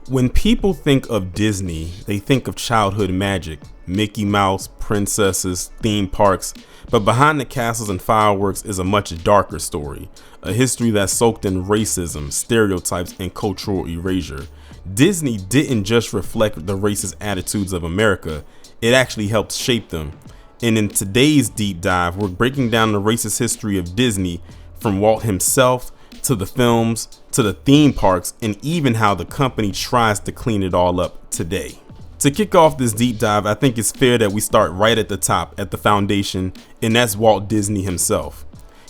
When people think of Disney, they think of childhood magic, Mickey Mouse, princesses, theme parks, but behind the castles and fireworks is a much darker story, a history that's soaked in racism, stereotypes, and cultural erasure. Disney didn't just reflect the racist attitudes of America, it actually helped shape them. And in today's deep dive, we're breaking down the racist history of Disney, from Walt himself to the films, to the theme parks, and even how the company tries to clean it all up today. To kick off this deep dive, I think it's fair that we start right at the top, at the foundation, and that's Walt Disney himself.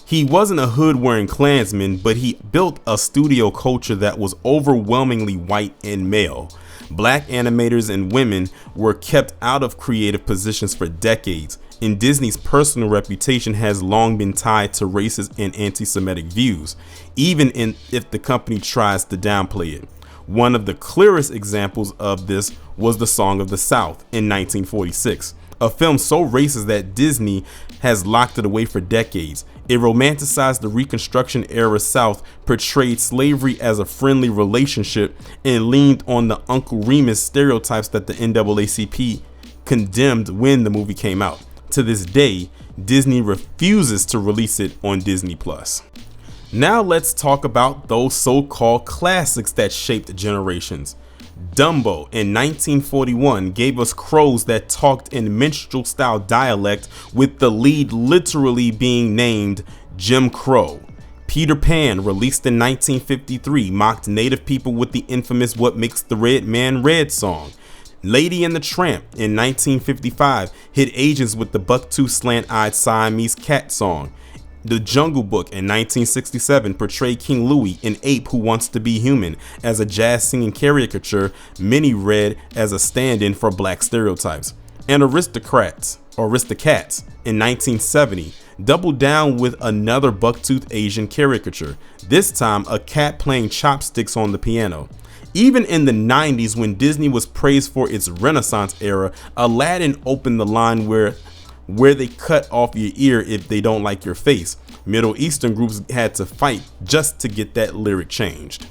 He wasn't a hood-wearing Klansman, but he built a studio culture that was overwhelmingly white and male. Black animators and women were kept out of creative positions for decades, and Disney's personal reputation has long been tied to racist and anti-Semitic views, even if the company tries to downplay it. One of the clearest examples of this was The Song of the South in 1946, a film so racist that Disney has locked it away for decades. It romanticized the Reconstruction era South, portrayed slavery as a friendly relationship, and leaned on the Uncle Remus stereotypes that the NAACP condemned when the movie came out. To this day, Disney refuses to release it on Disney+. Now let's talk about those so-called classics that shaped generations. Dumbo in 1941 gave us crows that talked in minstrel-style dialect, with the lead literally being named Jim Crow. Peter Pan, released in 1953, mocked Native people with the infamous "What Makes the Red Man Red" song. Lady and the Tramp in 1955 hit Asians with the buck-toothed slant-eyed Siamese cat song. The Jungle Book in 1967 portrayed King Louie, an ape who wants to be human, as a jazz-singing caricature many read as a stand-in for black stereotypes. And Aristocats in 1970 doubled down with another buck-toothed Asian caricature, this time a cat playing chopsticks on the piano. Even in the 90s, when Disney was praised for its Renaissance era, Aladdin opened the line where they cut off your ear if they don't like your face. Middle Eastern groups had to fight just to get that lyric changed.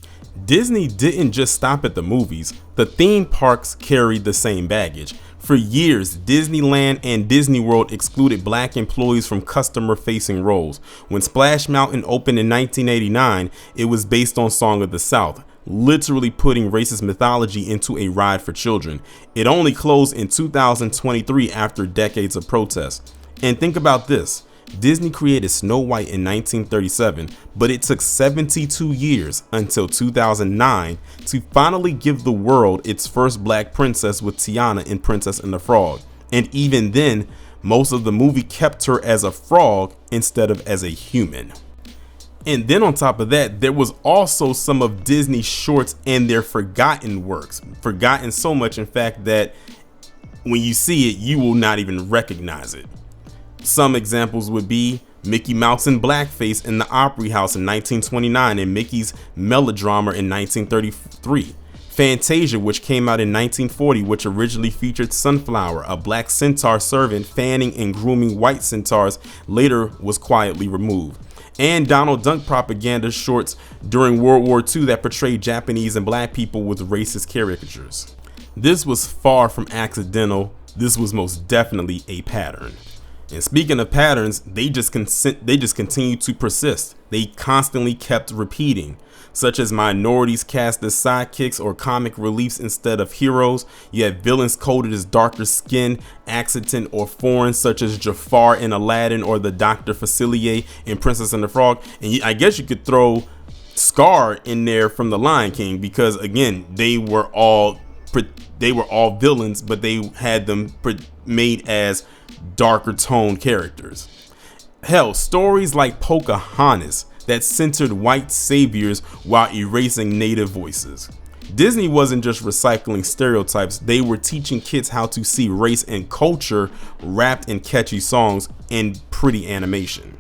Disney didn't just stop at the movies. The theme parks carried the same baggage. For years, Disneyland and Disney World excluded black employees from customer-facing roles. When Splash Mountain opened in 1989, it was based on Song of the South, literally putting racist mythology into a ride for children. It only closed in 2023 after decades of protests. And think about this. Disney created Snow White in 1937, but it took 72 years until 2009 to finally give the world its first black princess with Tiana in Princess and the Frog. And even then, most of the movie kept her as a frog instead of as a human. And then on top of that, there was also some of Disney's shorts and their forgotten works. Forgotten so much, in fact, that when you see it, you will not even recognize it. Some examples would be Mickey Mouse in blackface in the Opry House in 1929 and Mickey's Melodrama in 1933. Fantasia, which came out in 1940, which originally featured Sunflower, a black centaur servant fanning and grooming white centaurs, later was quietly removed. And Donald Duck propaganda shorts during World War II that portrayed Japanese and black people with racist caricatures. This was far from accidental. This was most definitely a pattern. And speaking of patterns, they just continue to persist. They constantly kept repeating, such as minorities cast as sidekicks or comic reliefs instead of heroes. You have villains coded as darker skin, accented, or foreign, such as Jafar in Aladdin or the Dr. Facilier in Princess and the Frog. And I guess you could throw Scar in there from The Lion King, because again, they were all villains, but they had them made as darker tone characters. Hell, stories like Pocahontas that centered white saviors while erasing native voices. Disney wasn't just recycling stereotypes, they were teaching kids how to see race and culture wrapped in catchy songs and pretty animation.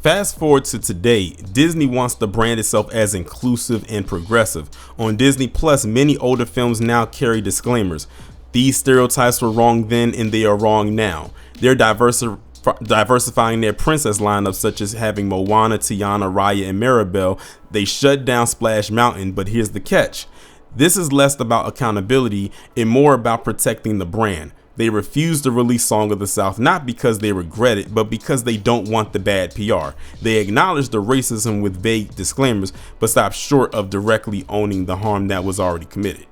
Fast forward to today, Disney wants to brand itself as inclusive and progressive. On Disney Plus, many older films now carry disclaimers. These stereotypes were wrong then and they are wrong now. They're diversifying their princess lineup, such as having Moana, Tiana, Raya, and Mirabelle. They shut down Splash Mountain, but here's the catch. This is less about accountability and more about protecting the brand. They refuse to release Song of the South not because they regret it, but because they don't want the bad PR. They acknowledge the racism with vague disclaimers, but stop short of directly owning the harm that was already committed.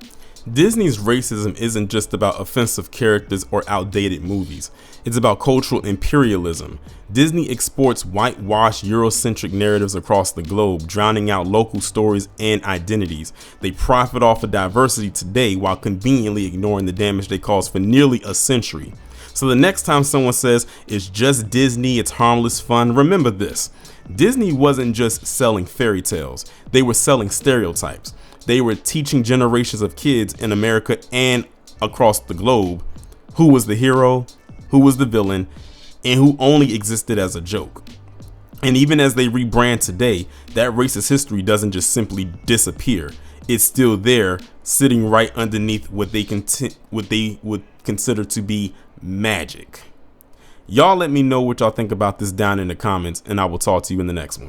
Disney's racism isn't just about offensive characters or outdated movies. It's about cultural imperialism. Disney exports whitewashed Eurocentric narratives across the globe, drowning out local stories and identities. They profit off of diversity today while conveniently ignoring the damage they caused for nearly a century. So the next time someone says it's just Disney, it's harmless fun, remember this. Disney wasn't just selling fairy tales. They were selling stereotypes. They were teaching generations of kids in America and across the globe who was the hero, who was the villain, and who only existed as a joke. And even as they rebrand today, that racist history doesn't just simply disappear. It's still there, sitting right underneath what they would consider to be magic. Y'all let me know what y'all think about this down in the comments, and I will talk to you in the next one.